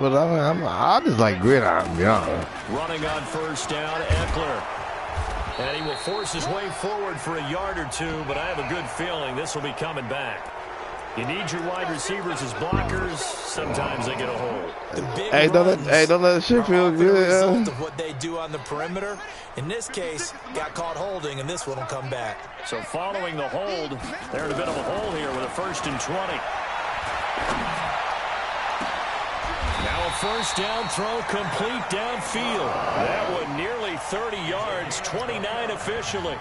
But I just like gridiron, to be honest. Running on first down, Eckler. And he will force his way forward for a yard or two, but I have a good feeling this will be coming back. You need your wide receivers as blockers. Sometimes they get a hold. Hey, don't let shit feel good. Result of what they do on the perimeter. In this case, got caught holding, and this one will come back. So following the hold, they're in a bit of a hole here with a 1st and 20. Now a first down throw complete downfield. That one nearly 30 yards, 29 officially.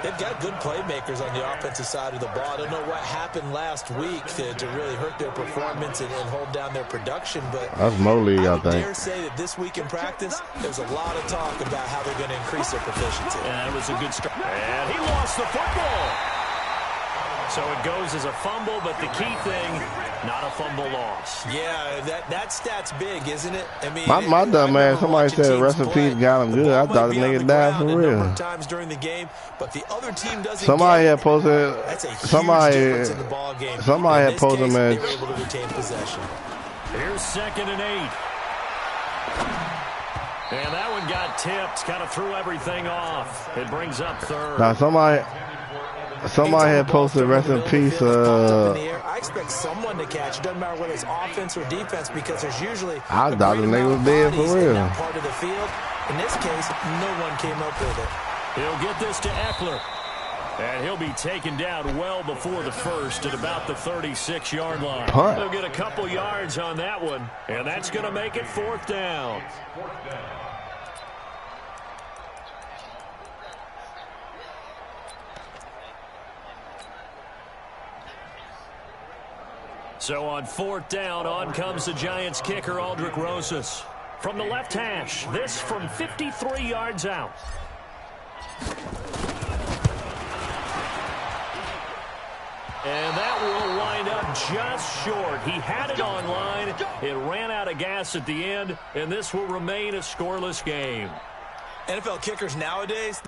They've got good playmakers on the offensive side of the ball. I don't know what happened last week to really hurt their performance and hold down their production, but that's Mobley, I think. I dare say that this week in practice, there's a lot of talk about how they're going to increase their proficiency. And that was a good start. And he lost the football. So it goes as a fumble, but the key thing, not a fumble loss. Yeah, that stat's big, isn't it? I mean, my dumb man, somebody said rest in peace, got him good. I thought the nigga died for real. Times during the game, but the other team doesn't. Somebody had posted. Somebody had posted, man. They were able to retain possession. Here's 2nd and 8. And that one got tipped, kind of threw everything off. It brings up 3rd. Now somebody had posted rest in peace. I expect someone to catch. It doesn't matter whether it's offense or defense, because there's usually. I thought the nigga was dead for real. In that part of the field. In this case, no one came up with it. He'll get this to Eckler. And he'll be taken down well before the 1st at about the 36-yard line. They'll get a couple yards on that one, and that's going to make it 4th down. So on 4th down, on comes the Giants kicker, Aldrich Rosas. From the left hash, this from 53 yards out. And that will wind up just short. He had it on line. It ran out of gas at the end, and this will remain a scoreless game. NFL kickers nowadays.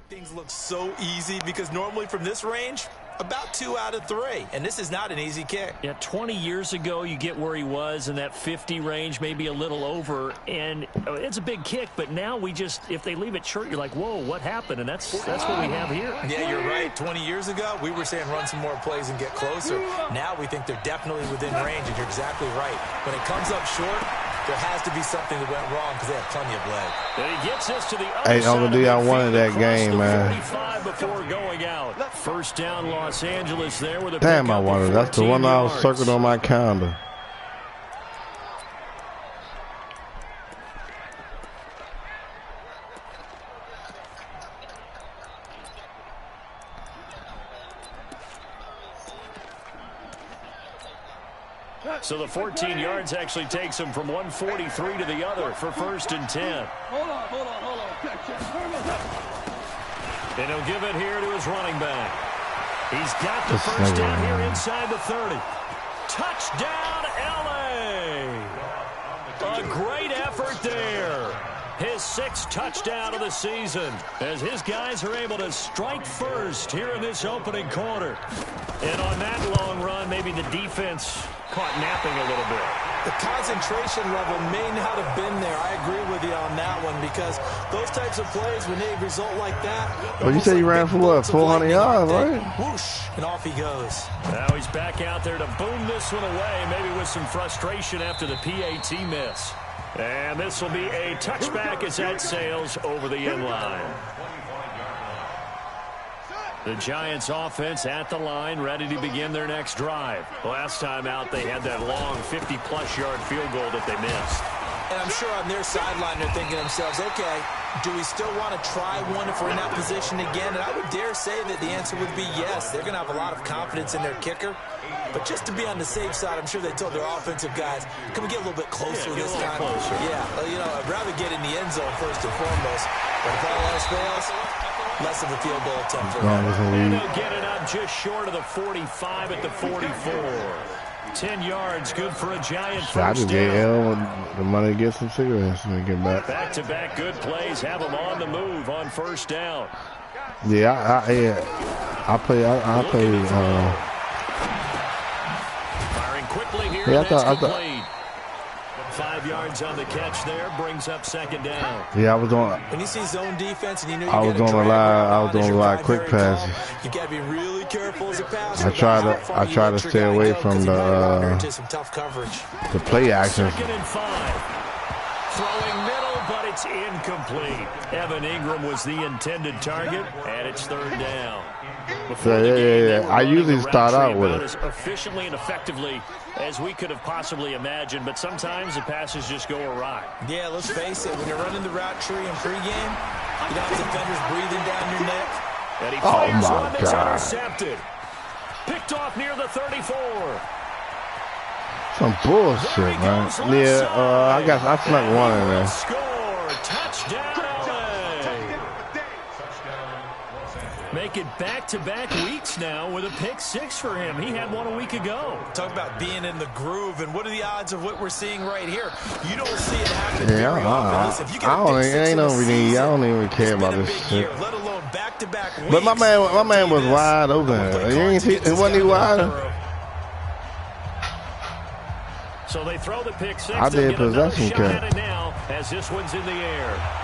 Things look so easy because normally from this range, about 2 out of 3. And this is not an easy kick. Yeah, 20 years ago, you get where he was in that 50 range, maybe a little over. And it's a big kick, but now we just, if they leave it short, you're like, whoa, what happened? And that's what we have here. Yeah, you're right. 20 years ago, we were saying run some more plays and get closer. Now we think they're definitely within range, and you're exactly right. When it comes up short, there has to be something that went wrong because they have plenty of leg. And he gets us to the other hey, Uncle D, I wanted that game, man. Before going out. 1st down, Los Angeles there with a damn, I wanted. That's the one I was circled on my calendar. So the 14 yards actually takes him from 143 to the other for 1st and 10. Hold on. And he'll give it here to his running back. He's got the 1st down here inside the 30. Touchdown, L.A. A great effort there. His 6th touchdown of the season as his guys are able to strike first here in this opening quarter. And on that long run, maybe the defense caught napping a little bit. The concentration level may not have been there. I agree with you on that one because those types of plays, when they result like that. Well, you said he ran for what, 400 yards, right? Whoosh, and off he goes. Now he's back out there to boom this one away, maybe with some frustration after the PAT miss. And this will be a touchback as that sails over the end line. The Giants offense at the line, ready to begin their next drive. Last time out, they had that long 50-plus yard field goal that they missed. And I'm sure on their sideline they're thinking to themselves, okay, Do we still want to try one if we're in that position again? And I would dare say that the answer would be yes. They're going to have a lot of confidence in their kicker. But just to be on the safe side, I'm sure they told their offensive guys, can we get a little bit closer this time? Closer. Yeah, I'd rather get in the end zone first and foremost. But if all else fails, less of a field goal attempt for them. And they'll get it up just short of the 45 at the 44. 10 yards, good for a Giant first down. The money to get some cigarettes when we get back. Back-to-back good plays, have them on the move on first down. Yeah, I play. Firing quickly here, Yeah, that's complete. 5 yards on the catch there, brings up second down. Yeah, I was on. When you see zone defense and you know I was on a lot of quick passes. You got to be really careful as a passer. I try to stay away from some tough coverage. The play action. 2nd and 5. Throwing middle, but it's incomplete. Evan Ingram was the intended target, and it's 3rd down. I usually start out with it as efficiently and effectively as we could have possibly imagined, but sometimes the passes just go awry. Yeah, let's face it. When you're running the route tree in pregame, you don't have defenders breathing down your neck. And he fires one that's intercepted. Picked off near the 34. Some bullshit, man. Yeah, I snuck one in there. Score, touchdown LA. Make it back-to-back weeks now with a pick 6 for him. He had one a week ago. Talk about being in the groove, and what are the odds of what we're seeing right here? You don't see it happen very often. I don't even care about this shit. Let alone back-to-back weeks. But my man was wide open. You ain't see, wasn't he wide? So they throw the pick 6. I did possession cut now as this one's in the air.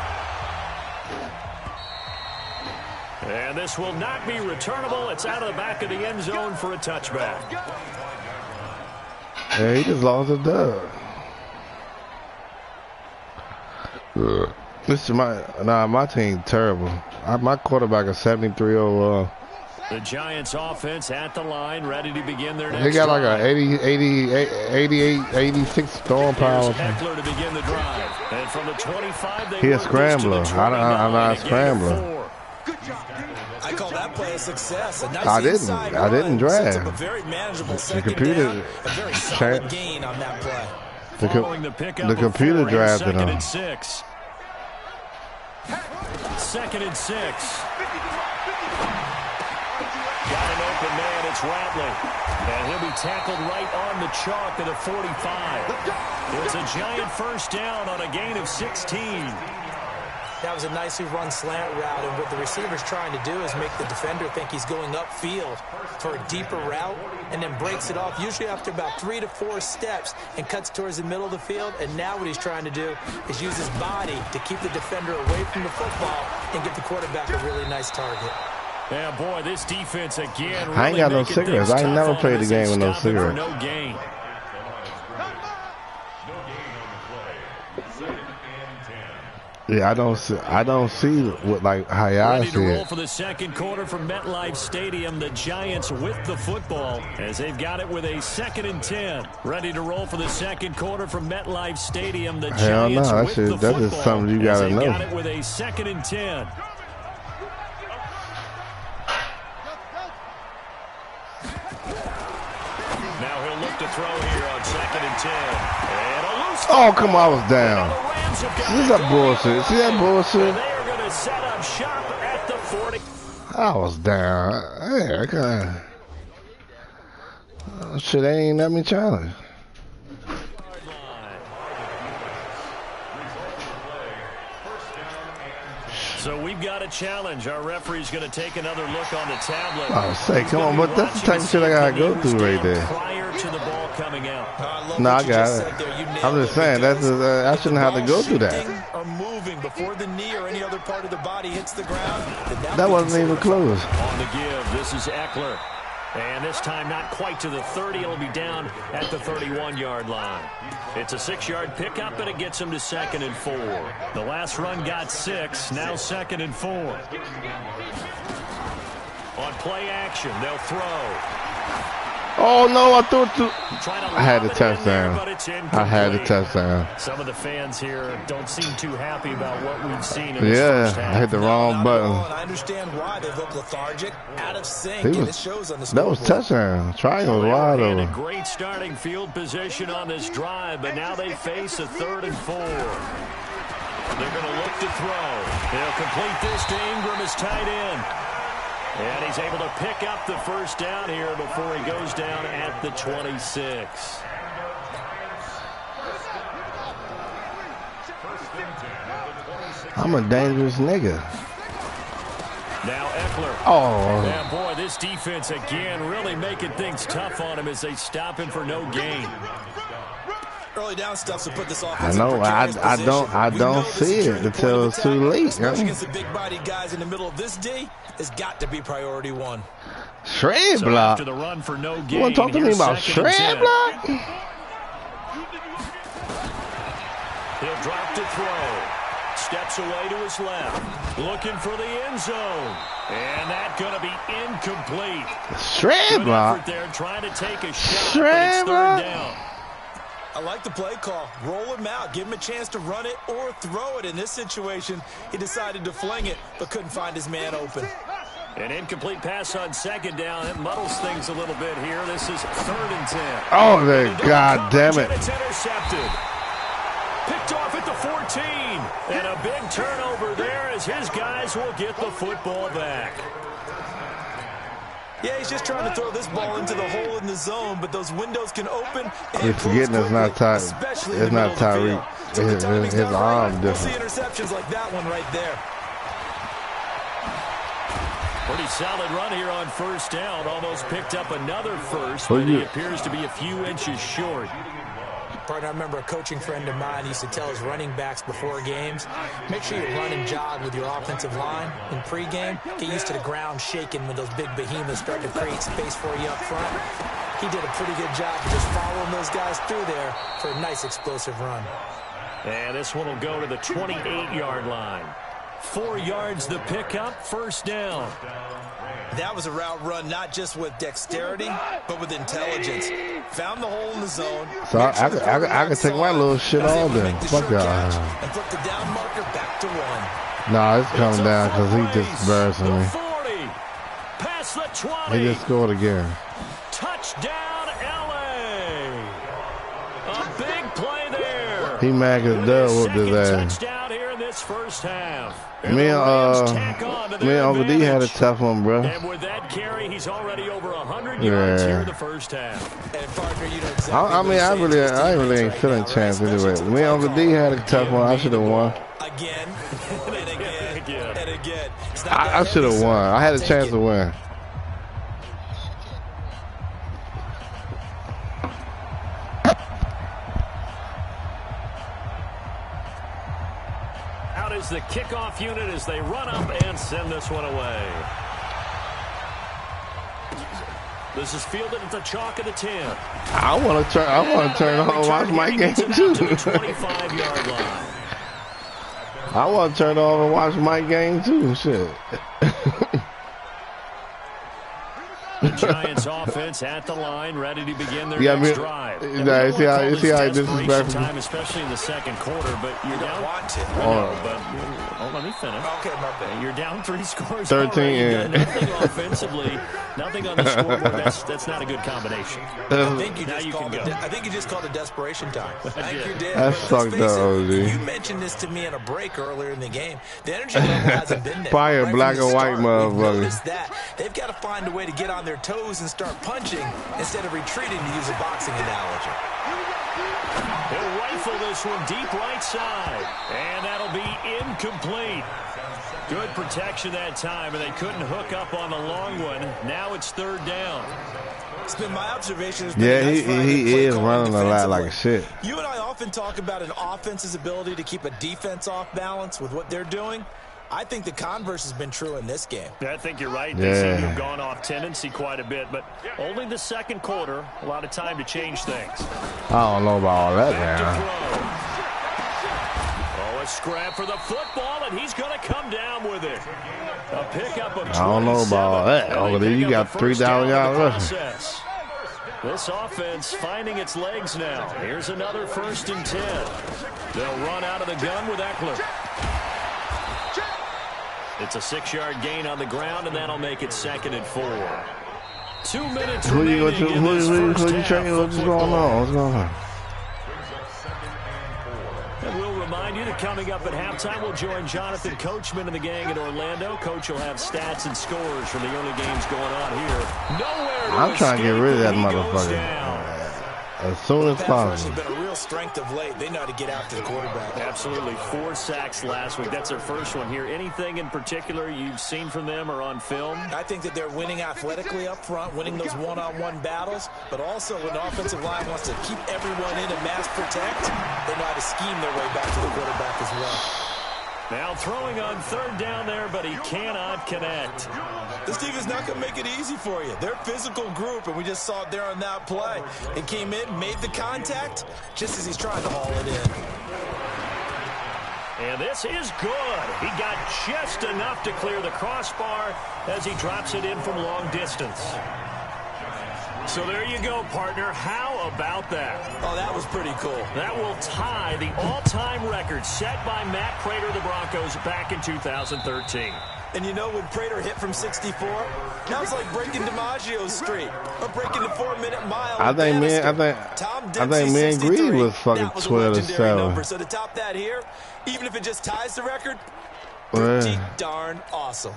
And this will not be returnable. It's out of the back of the end zone for a touchback. Yeah, he just lost a dub. My team terrible. My quarterback is 73 overall. The Giants offense at the line, ready to begin their next They got like drive. a 86 throwing power. Eckler to begin the drive. And from the 25, they he a scrambler. I'm not a scrambler. I call that play a success. A nice I didn't drive. A very manageable The computer down, a very solid gain on that play. The computer drafted him. 2nd and 6. 2nd and 6. Got an open man, it's Rattling. And he'll be tackled right on the chalk at a 45. It's a Giant first down on a gain of 16. That was a nicely run slant route, and what the receiver's trying to do is make the defender think he's going upfield for a deeper route, and then breaks it off, usually after about 3 to 4 steps, and cuts towards the middle of the field. And now what he's trying to do is use his body to keep the defender away from the football and give the quarterback a really nice target. Yeah, boy, this defense again. I ain't got no cigarettes. I ain't never played the game with no cigarettes. No gain. Yeah, I don't see what like how y'all see Ready to roll it. for the second quarter from MetLife Stadium. The Giants with the football as they've got it with a 2nd and 10. Ready to roll for the second quarter from MetLife Stadium. The Hell Giants no, with the football. that's just something you gotta know. Got it with a 2nd and 10. Now he'll look to throw here on 2nd and 10. And a loose. Oh, come on, I was down. See that bullshit? See that bullshit? They are going to set up shop at the 40. I was down. Hey, I kinda... shit, they ain't let me challenge. So we've got a challenge. Our referee's going to take another look on the tablet. Oh, say, come on, but that's the type of shit I gotta go through right there. Prior to the ball coming out. No, I got it. I'm just saying, I shouldn't have to go through that. Or moving before the knee or any other part of the body hits the ground. That wasn't even close. On the give, this is Eckler. And this time not quite to the 30. It'll be down at the 31-yard line. It's a 6-yard pickup, and it gets him to 2nd and 4. The last run got 6. Now 2nd and 4. On play action, they'll throw. Oh no, I threw it to. I had the touchdown. I had the touchdown. Some of the fans here don't seem too happy about what we've seen in this first half. I hit the wrong button. I understand why they look lethargic, out of sync, and it shows on the scoreboard. That was touchdown. Triangle wide over. A great starting field position on this drive, but now they face a 3rd and 4. They're going to look to throw. They'll complete this to Ingram as tight end. And he's able to pick up the first down here before he goes down at the 26. I'm a dangerous nigga. Now Eckler. Oh. And boy, this defense again really making things tough on him as they stop him for no gain. Early down stuff to put this offense. I know. I don't see it until it's too late. Especially against the big body guys in the middle of this D, has got to be priority 1. Shred block. After the run for no gain, you want to talk to me about shred block? He'll drop to throw. Steps away to his left. Looking for the end zone. And that's going to be incomplete. Shred block. There trying to take a shot. Shred block. Down. I like the play call. Roll him out. Give him a chance to run it or throw it. In this situation, he decided to fling it, but couldn't find his man open. An incomplete pass on 2nd down. It muddles things a little bit here. This is 3rd and 10. Oh, God damn it. It's intercepted. Picked off at the 14. And a big turnover there as his guys will get the football back. Yeah, he's just trying to throw this ball into the hole in the zone, but those windows can open. He's forgetting it's not Tyreek. It's not Tyreek. His arm different. We'll see interceptions like that one right there. Pretty solid run here on 1st down. Almost picked up another first, but he appears to be a few inches short. Partner, I remember a coaching friend of mine used to tell his running backs before games, make sure you run and jog with your offensive line in pregame. Get used to the ground shaking when those big behemoths start to create space for you up front. He did a pretty good job of just following those guys through there for a nice explosive run. And this one will go to the 28-yard line. 4 yards the pickup, 1st down. That was a route run not just with dexterity, but with intelligence. Found the hole in the zone. So I could take my little shit all day. Fuck y'all. And put the down marker back to 1. Nah, it's coming down because he just embarrassing me. 40, past the 20. He just scored again. Touchdown, LA. A big play there. He mad because Doug whooped his ass. Touchdown here in this 1st half. Me and Uncle D had a tough one, bro. And with that carry, he's already over 100 yards here in the 1st half. And partner, you know exactly I really ain't feeling chance anyway. Me and Uncle D had a tough one. I should have won. Again and again and again. I should have won. I had a chance to win. Is the kickoff unit as they run up and send this one away. This is fielded at the chalk of the 10. I want to turn on and watch my game too. 25-yard line. I want to turn on and watch my game too. Shit. The Giants offense at the line, ready to begin their next drive. You see how disrespectful. Time, especially in the 2nd quarter, but you're down. Let me finish. Okay, my bad. You're down 3 scores. 13. Nothing offensively, nothing on the scoreboard. That's not a good combination. I think you just called it desperation time. Thank you, Dan. That's fucked up, OG. You mentioned this to me in a break earlier in the game. The energy level hasn't been there. Fire black and white motherfuckers. They've got to find a way to get on their toes and start punching instead of retreating, to use a boxing analogy. He'll rifle this one deep right side, and that'll be incomplete. Good protection that time, and they couldn't hook up on the long one. Now it's 3rd down. It's been my observation. He is running a lot like shit. You and I often talk about an offense's ability to keep a defense off balance with what they're doing. I think the converse has been true in this game. I think you're right. They seem to have gone off tendency quite a bit, but only the 2nd quarter. A lot of time to change things. I don't know about all that now. Oh, a scrap for the football, and he's going to come down with it. A pickup of 27. I don't know about all that. Oh, then you got 3,000 yards rushing. This offense finding its legs now. Here's another 1st and 10. They'll run out of the gun with Eckler. It's a 6-yard gain on the ground, and that'll make it 2nd and 4. 2 minutes remaining in this first half. What's going on? And we'll remind you that coming up at halftime, we'll join Jonathan Coachman and the gang in Orlando. Coach will have stats and scores from the early games going on here. Nowhere to I'm trying to get rid of that motherfucker as soon as possible. Been a real strength of late. They know how to get after the quarterback. Absolutely. 4 sacks last week. That's their first one here. Anything in particular you've seen from them or on film? I think that they're winning athletically up front, winning those one-on-one battles, but also when the offensive line wants to keep everyone in and mass protect, they know how to scheme their way back to the quarterback as well. Now throwing on 3rd down there, but he cannot connect. This team is not going to make it easy for you. They're a physical group, and we just saw it there on that play. It came in, made the contact, just as he's trying to haul it in. And this is good. He got just enough to clear the crossbar as he drops it in from long distance. So there you go, partner. How about that? Oh, that was pretty cool. That will tie the all-time record set by Matt Prater of the Broncos back in 2013. And you know, when Prater hit from 64, that was like breaking DiMaggio's streak or breaking the 4-minute mile. I think me and Greed was fucking 12-7. So to top that here, even if it just ties the record, pretty darn awesome.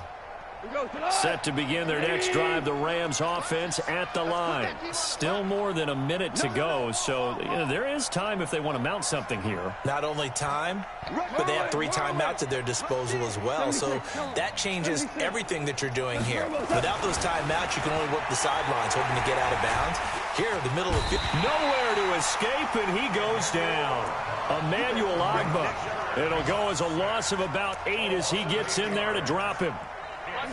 Set to begin their next drive, the Rams offense at the line. Still more than a minute to go, so there is time if they want to mount something here. Not only time, but they have 3 timeouts at their disposal as well, so that changes everything that you're doing here. Without those timeouts, you can only work the sidelines, hoping to get out of bounds. Here, the middle of nowhere to escape, and he goes down. Emmanuel Ogbah. It'll go as a loss of about 8 as he gets in there to drop him.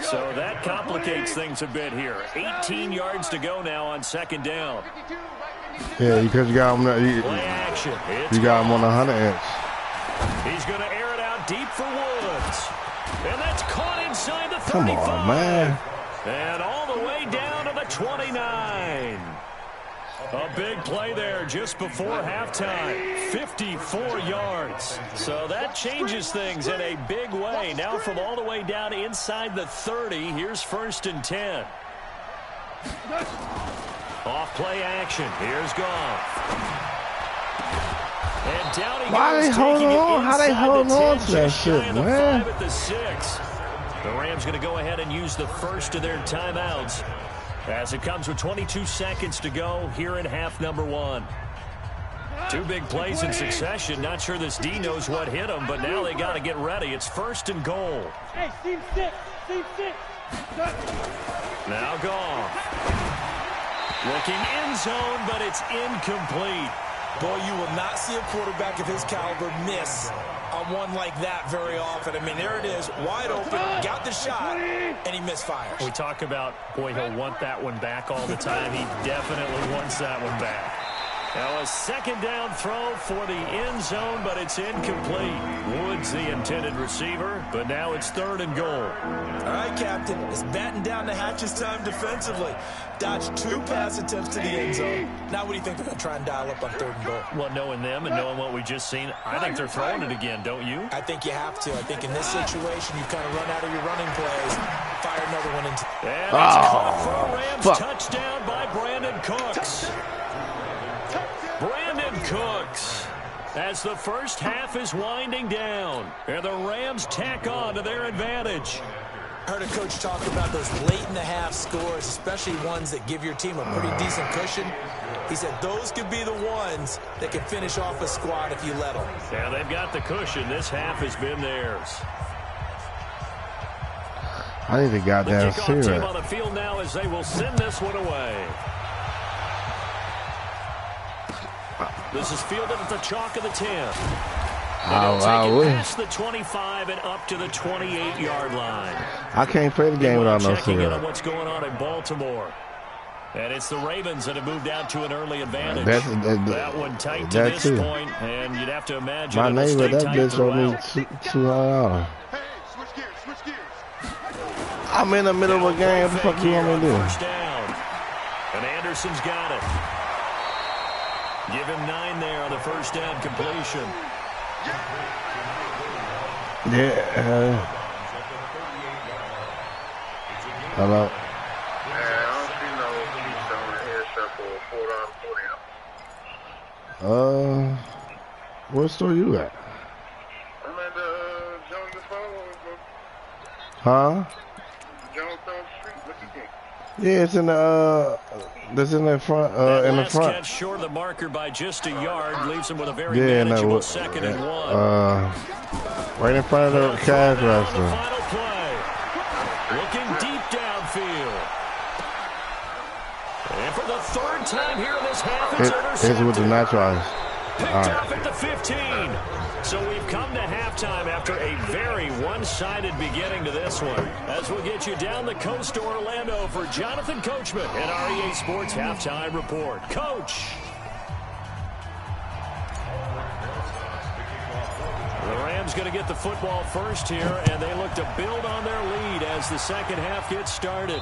So that complicates things a bit here. 18 yards to go now on 2nd down. Yeah, because you got him. You got him on the 100-inch. He's going to air it out deep for Woods, and that's caught inside the 35. Come on, man! And all the way down to the 29. A big play there just before halftime. 54 yards. So that changes things in a big way. Now from all the way down inside the 30, here's 1st and 10. Off play action. Here's Goff. And down he Why goes, they holding on? How they holding on to that shit, man? 5 at the 6. The Rams going to go ahead and use the first of their timeouts as it comes with 22 seconds to go here in half number 1. 2 big plays in succession. Not sure this D knows what hit him, but now they got to get ready. It's 1st and goal. Hey, team 6. Now Goff. Looking end zone, but it's incomplete. Boy, you will not see a quarterback of his caliber miss on one like that very often. I mean, there it is, wide open, got the shot, and he misfires. We talk about, boy, he'll want that one back all the time. He definitely wants that one back. Now a 2nd down throw for the end zone, but it's incomplete. Woods the intended receiver, but now it's 3rd and goal. All right, Captain, it's batten down the hatches time defensively. Dodged 2 pass attempts to the end zone. Now what do you think they're going to try and dial up on 3rd and goal? Well, knowing them and knowing what we just seen, I think they're throwing it again, don't you? I think you have to. I think in this situation, you kind of run out of your running plays, fire another one into. And it's caught for a Rams touchdown by Brandon Cooks. Brandon Cooks, as the first half is winding down, and the Rams tack on to their advantage. I heard a coach talk about those late-in-the-half scores, especially ones that give your team a pretty decent cushion. He said those could be the ones that can finish off a squad if you let them. Yeah, they've got the cushion. This half has been theirs. I need to goddamn see the kickoff team it. on the field now as they will send this one away. This is fielded at the chalk of the 10. Past the 25 and up to the 28-yard line. I can't play the game without no checking in on cigarette. what's going on in Baltimore. And it's the Ravens that have moved out to an early advantage. That one tight to this point, and you'd have to imagine my neighbor, that bitch owed me $200. Hey, switch gears. I'm in the middle of a game. What the fuck you want me to do? First down. And Anderson's got it. Give him 9 there on the first down completion. Yeah. Hello. What store you at? I'm at Jones Phone. Huh? Jonestown Street. Look again. Yeah, it's in the that's in the front in the front. Catch short of the marker by just a yard leaves him with a very manageable second and 1. Right in front of the cash register. Final play. Looking deep downfield. And for the 3rd time here in this half, it's intercepted. It's with the naturals. Picked off at the 15. So we've come to halftime after a very one-sided beginning to this one. As we'll get you down the coast to Orlando for Jonathan Coachman and our EA Sports Halftime Report. Coach. The Rams going to get the football first here, and they look to build on their lead as the second half gets started.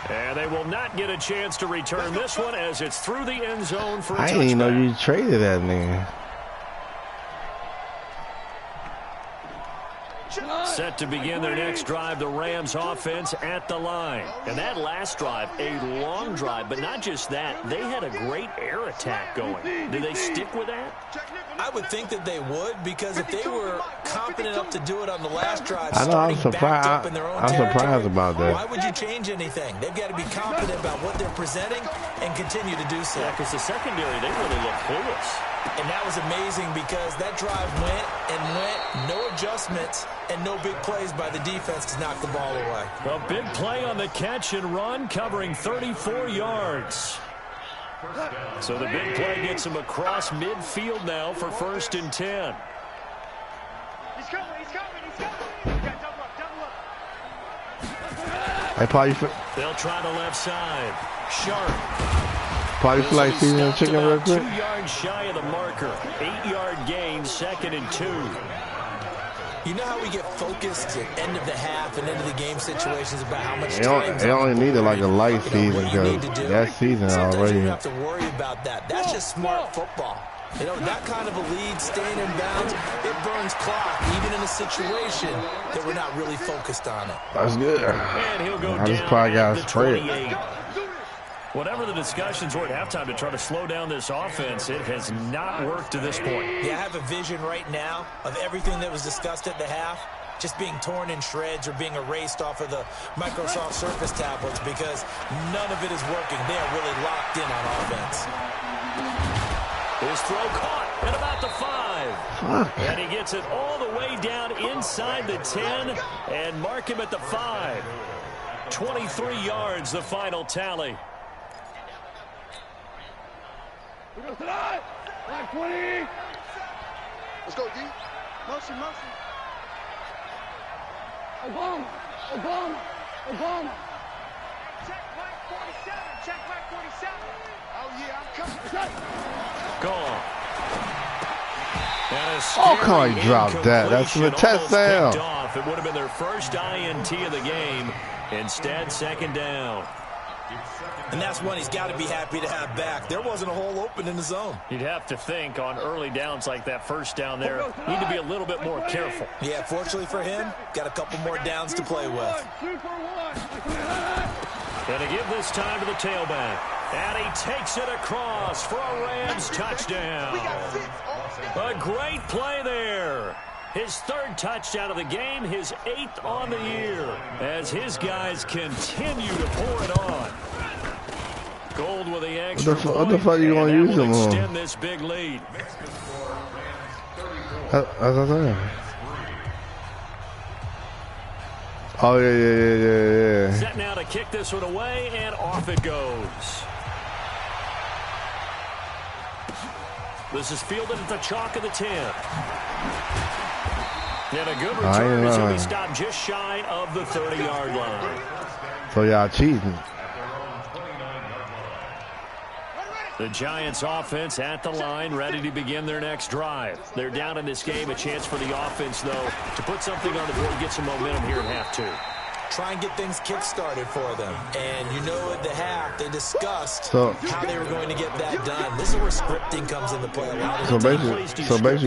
And they will not get a chance to return this one as it's through the end zone for a touchdown. I didn't even know you traded that nigga. Set to begin their next drive, the Rams offense at the line. And that last drive, a long drive, but not just that. They had a great air attack going. Do they stick with that? I would think that they would, because if they were confident enough to do it on the last drive, I know, I'm surprised. up in their own I'm surprised about that. Why would you change anything? They've got to be confident about what they're presenting and continue to do so. Yeah, because the secondary, they really look clueless. And that was amazing because that drive went and went, no adjustments, and no big plays by the defense to knock the ball away. A big play on the catch and run, covering 34 yards. So the big play gets him across midfield now for 1st and 10. He's coming, he's coming, he's coming. You got double up. Hey, Paul, They'll try the left side. Sharp. Paul, you feel like seasoning chicken real quick? 2 yards shy of the marker. 8-yard gain, 2nd and 2. You know how we get focused at end of the half and end of the game situations about how much time they only needed like a light season because that season Sometimes already. you don't have to worry about that. That's just smart football. You know, that kind of a lead, staying in bounds, it burns clock, even in a situation that we're not really focused on it. That's good. And he'll go I just down probably got at the sprayed. 28. Whatever the discussions were at halftime to try to slow down this offense, it has not worked to this point. Yeah, I have a vision right now of everything that was discussed at the half just being torn in shreds or being erased off of the Microsoft Surface tablets because none of it is working. They are really locked in on offense. His throw caught at about the 5. And he gets it all the way down inside the 10 and mark him at the 5. 23 yards, the final tally. Black 20. Let's go, D. Motion, motion. Obama, Obama, Obama. Check black 47, check black 47. Oh, yeah, I'm coming. Gone. Oh, come on, he dropped that. That's a touchdown. It would have been their first INT of the game. Instead, 2nd down. And that's one he's got to be happy to have back. There wasn't a hole open in the zone. You'd have to think on early downs like that first down there, need to be a little bit more careful. Yeah, fortunately for him, got a couple more downs to play with. And to give this time to the tailback. And he takes it across for a Rams touchdown. A great play there. His 3rd touchdown of the game, his 8th on the year, as his guys continue to pour it on. Gold with the extra point. What the fuck are you going to use them on? Extend this big lead. Oh, yeah. Set now to kick this one away, and off it goes. This is fielded at the chalk of the 10. And a good return as he'll be stopped just shy of the 30-yard line. So y'all cheating. The Giants offense at the line, ready to begin their next drive. They're down in this game. A chance for the offense, though, to put something on the board, get some momentum here in half 2. try and get things kick-started for them. And you know at the half, they discussed how they were going to get that done. This is where scripting comes into play. So basically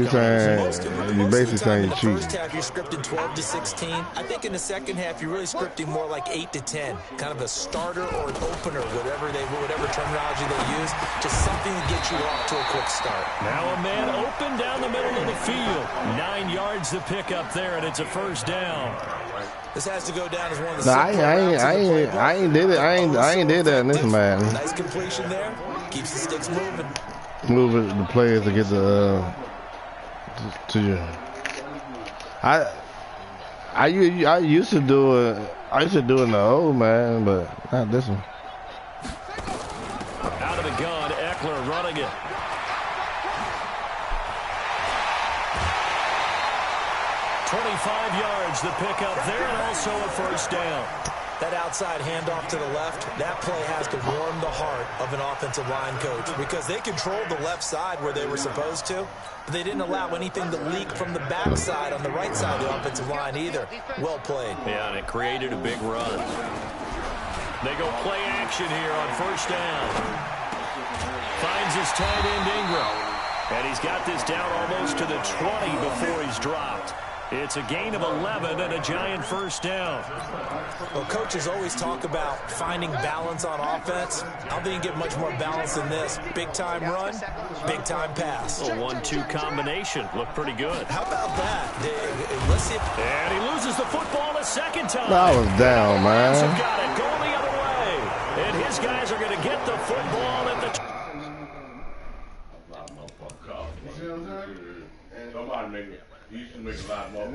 saying, you're basically saying you cheat. In the first half, you're scripting 12 to 16. I think in the second half, you're really scripting more like 8 to 10. Kind of a starter or an opener, whatever terminology they use. Just something to get you off to a quick start. Now a man open down the middle of the field. 9 yards to pick up there, and it's a first down. This has to go down as one of the I ain't did it. I ain't did that in this man. Nice completion there. Keeps the sticks moving. Moving the players to get the to you. I used to do it. I used to do it in the old man, but not this one. Out of the gun, Eckler running it. The pick up there, and also a first down. That outside handoff to the left, that play has to warm the heart of an offensive line coach because they controlled the left side where they were supposed to, but they didn't allow anything to leak from the backside on the right side of the offensive line either. Well played. Yeah, and it created a big run. They go play action here on first down. Finds his tight end Ingram, and he's got this down almost to the 20 before he's dropped. It's a gain of 11 and a giant first down. Well, coaches always talk about finding balance on offense. I don't think you get much more balance than this. Big-time run, big-time pass. A 1-2 combination. Looked pretty good. How about that? Let's see. And he loses the football a second time. I was down, man. Got it going the other way. And his guys are going to get the football at the... Somebody make it. He used to make a lot more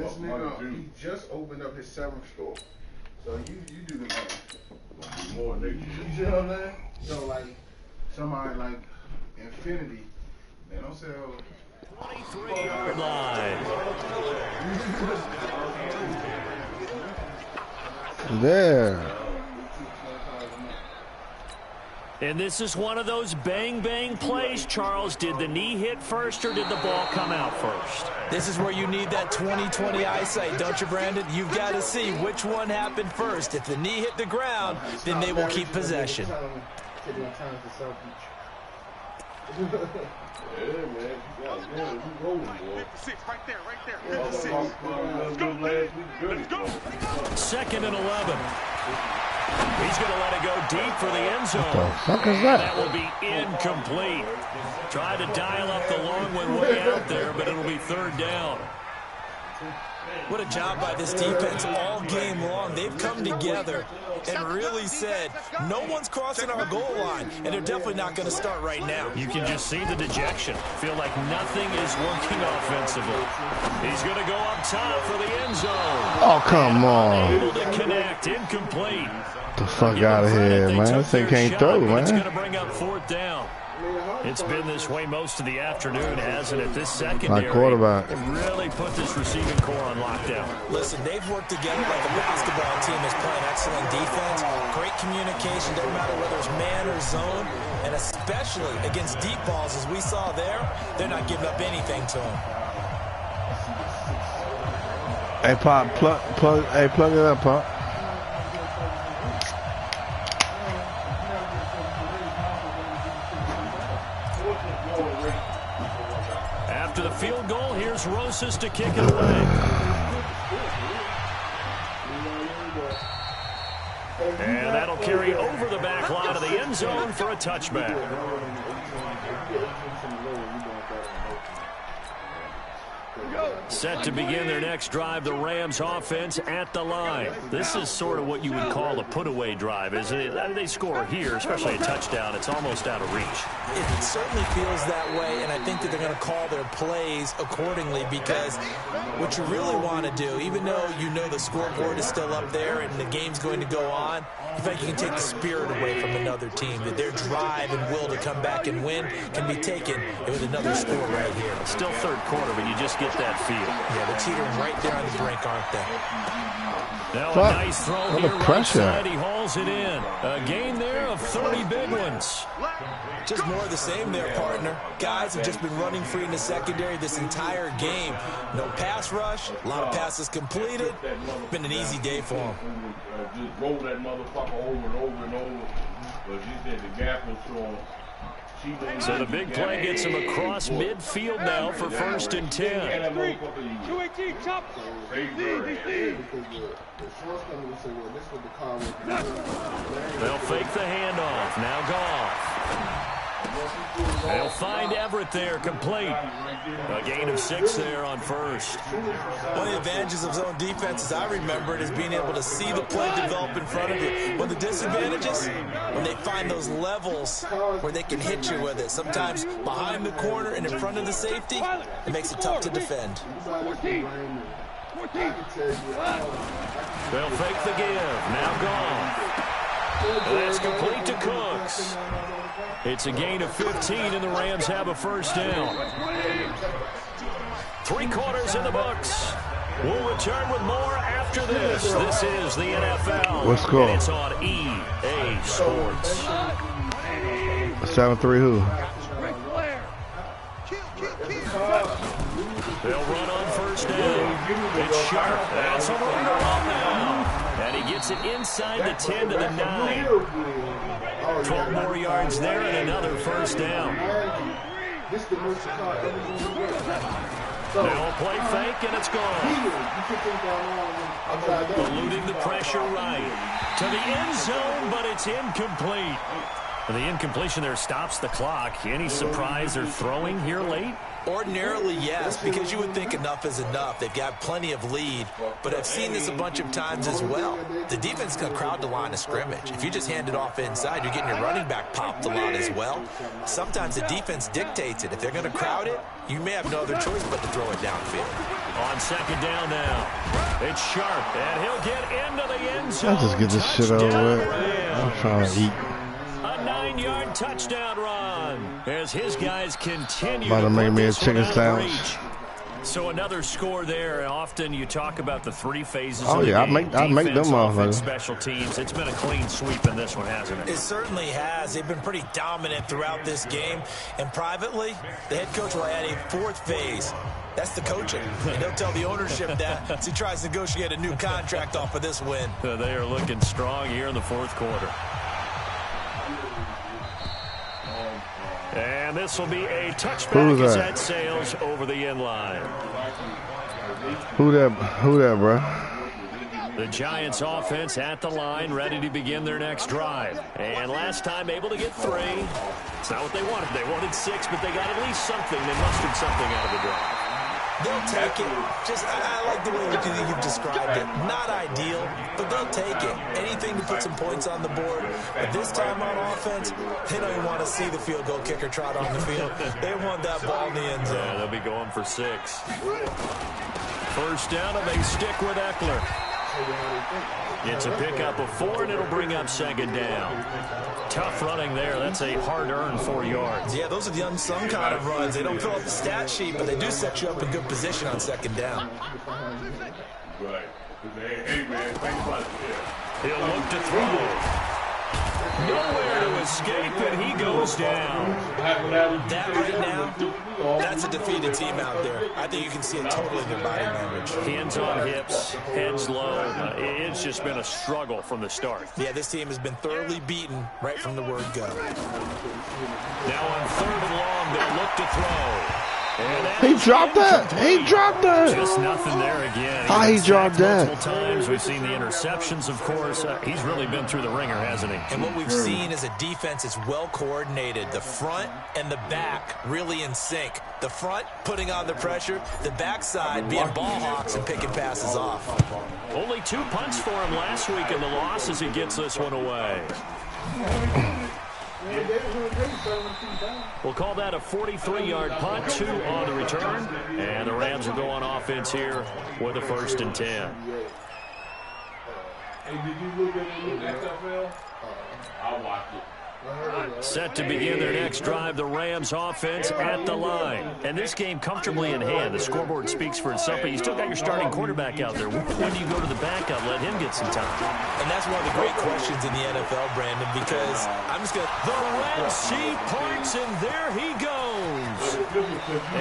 money. He just opened up his 7th store. So you do the money. More than you see what I'm saying? So like somebody like Infinity, they don't sell 23-yard line. There. And this is one of those bang-bang plays, Charles. Did the knee hit first or did the ball come out first? This is where you need that 20/20 eyesight, don't you, Brandon? You've got to see which one happened first. If the knee hit the ground, then they will keep possession. Second and 11. He's going to let it go deep for the end zone. What the fuck is that? That will be incomplete. Tried to dial up the long one way out there, but it'll be third down. What a job by this defense all game long. They've come together and really said, no one's crossing our goal line, and they're definitely not going to start right now. You can just see the dejection. Feel like nothing is working offensively. He's going to go up top for the end zone. Oh, come on. Able to connect, incomplete. Get the fuck out of here, man. This thing can't throw, man. It's going to bring up fourth down. It's been this way most of the afternoon, hasn't it? This secondary really put this receiving core on lockdown. Listen, they've worked together like a basketball team is playing excellent defense. Great communication, doesn't matter whether it's man or zone, and especially against deep balls, as we saw there, they're not giving up anything to them. Hey, Pop, plug it up, Pop. After the field goal, here's Rosas to kick it away. And that'll carry over the back line of the end zone for a touchback. Set to begin their next drive, the Rams offense at the line. This is sort of what you would call a put-away drive, isn't it? They score here, especially a touchdown. It's almost out of reach. It certainly feels that way, and I think that they're going to call their plays accordingly because what you really want to do, even though you know the scoreboard is still up there and the game's going to go on, in fact, you can take the spirit away from another team, that their drive and will to come back and win can be taken with another score right here. Still third quarter, but you just get that feel. Yeah, they're teetering right there on the brink, aren't they? Now Fuck. a nice throw What here a right pressure. side. He hauls it in. A gain there of 30 big ones. Just more of the same there, partner. Guys have just been running free in the secondary this entire game. No pass rush, a lot of passes completed. Been an easy day for them. Just roll that motherfucker over and over and over. But she said the gap was strong. So the big play gets him across midfield now for 1st and 10. 218, chop. They'll fake the handoff. Now Goff. They'll find Everett there, complete. A gain of 6 there on 1st. One of the advantages of zone defense, as I remember it, is being able to see the play develop in front of you. One of the disadvantages, when they find those levels where they can hit you with it. Sometimes behind the corner and in front of the safety, it makes it tough to defend. 14. They'll fake the give. Now Goff. That's complete to Cooks. It's a gain of 15, and the Rams have a 1st down. 3 quarters in the books. We'll return with more after this. This is the NFL. What score? And it's on EA Sports. 7-3 who? They'll run on 1st down. It's Sharp. That's over on the run now. And he gets it inside the 10 to the 9. 12 more yards there and another 1st down. Now a play fake, and it's gone. Eluding the pressure right. To the end zone, but it's incomplete. The incompletion there stops the clock. Any surprise they're throwing here late? Ordinarily, yes, because you would think enough is enough. They've got plenty of lead, but I've seen this a bunch of times as well. The defense can crowd the line of scrimmage. If you just hand it off inside, you're getting your running back popped a lot as well. Sometimes the defense dictates it. If they're going to crowd it, you may have no other choice but to throw it downfield. On 2nd down now, it's Sharp, and he'll get into the end zone. I'll just get this shit over with. I'm trying to eat. A 9-yard touchdown run as his guys continue About to make put me a this chicken one out of sandwich. reach. So another score there. Often you talk about the 3 phases Oh, of the yeah, game. I make them Defense, motherfuckers. offense, special teams. It's been a clean sweep in this one, hasn't it? It certainly has. They've been pretty dominant throughout this game. And privately, the head coach will add a 4th phase. That's the coaching. And he'll tell the ownership that as he tries to negotiate a new contract off of this win. They are looking strong here in the 4th quarter. And this will be a touchback as that sails over the end line. Who that, bro? The Giants offense at the line, ready to begin their next drive. And last time able to get 3. It's not what they wanted. They wanted 6, but they got at least something. They mustered something out of the drive. They'll take it. I like the way you've described it. Not ideal, but they'll take it. Anything to put some points on the board. But this time on offense, they don't even want to see the field goal kicker trot on the field. They want that ball in the end zone. Yeah, they'll be going for 6. 1st down, and they stick with Eckler. It's a pickup of 4, and it'll bring up 2nd down. Tough running there. That's a hard-earned 4 yards. Yeah, those are the unsung kind of runs. They don't fill up the stat sheet, but they do set you up in good position on 2nd down. Right. Hey, man, think about it. He'll look to throw. Nowhere to escape, and he goes down. That right now, that's a defeated team out there. I think you can see it totally in their body language. Hands on hips, heads low. It's just been a struggle from the start. Yeah, this team has been thoroughly beaten right from the word go. Now on 3rd and long, they'll look to throw. He dropped that. He dropped that. Just nothing there again. How he dropped that? Multiple times. We've seen the interceptions, of course. He's really been through the ringer, hasn't he? And what we've seen is a defense is well coordinated. The front and the back really in sync. The front putting on the pressure. The backside being ball hawks and picking passes off. Only 2 punts for him last week in the loss as he gets this one away. We'll call that a 43-yard punt, 2 on the return. And the Rams will go on offense here with a 1st and 10. Hey, did you look at the XFL? I watched it. Set to begin their next drive, the Rams offense at the line. And this game comfortably in hand. The scoreboard speaks for itself, but you still got your starting quarterback out there. When do you go to the backup, let him get some time? And that's one of the great questions in the NFL, Brandon, because I'm just going to... The Red Sea parts, and there he goes.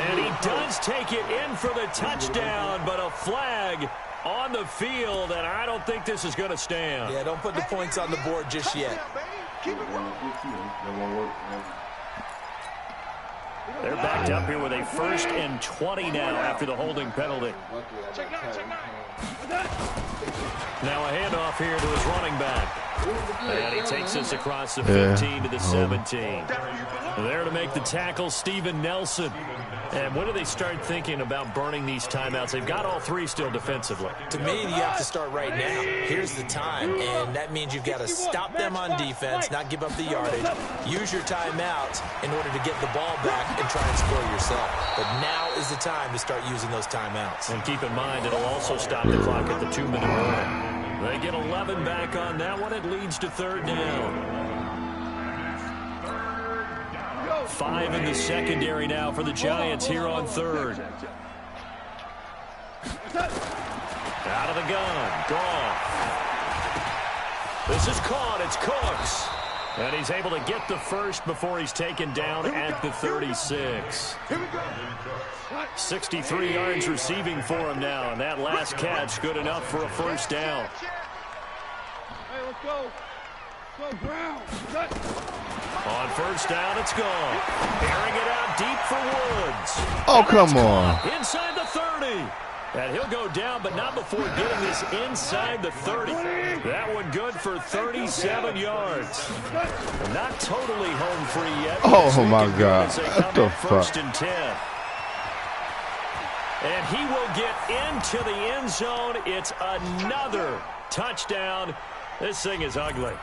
And he does take it in for the touchdown, but a flag on the field, and I don't think this is going to stand. Yeah, don't put the points on the board just yet. They're backed up here with a 1st and 20 now after the holding penalty. Now a handoff here to his running back. And he takes us across the 15 to the 17. There to make the tackle, Steven Nelson. And when do they start thinking about burning these timeouts? They've got all 3 still defensively. To me, you have to start right now. Here's the time, and that means you've got to stop them on defense, not give up the yardage. Use your timeouts in order to get the ball back and try and score yourself. But now is the time to start using those timeouts. And keep in mind, it'll also stop the clock at the 2-minute mark. They get 11 back on that one. It leads to 3rd down. 5 in the secondary now for the Giants here on 3rd. Out of the gun. Goff. This is caught. It's Cooks. And he's able to get the first before he's taken down at the 36. 63 yards receiving for him now, and that last catch good enough for a 1st down. Hey, let's go. Go, Brown. On 1st down, it's gone. Airing it out deep for Woods. Oh, come on. Inside the 30. And he'll go down, but not before getting this inside the 30. That one good for 37 yards. Not totally home free yet. Oh, my God. What the fuck? 1st and 10. And he will get into the end zone. It's another touchdown. This thing is ugly.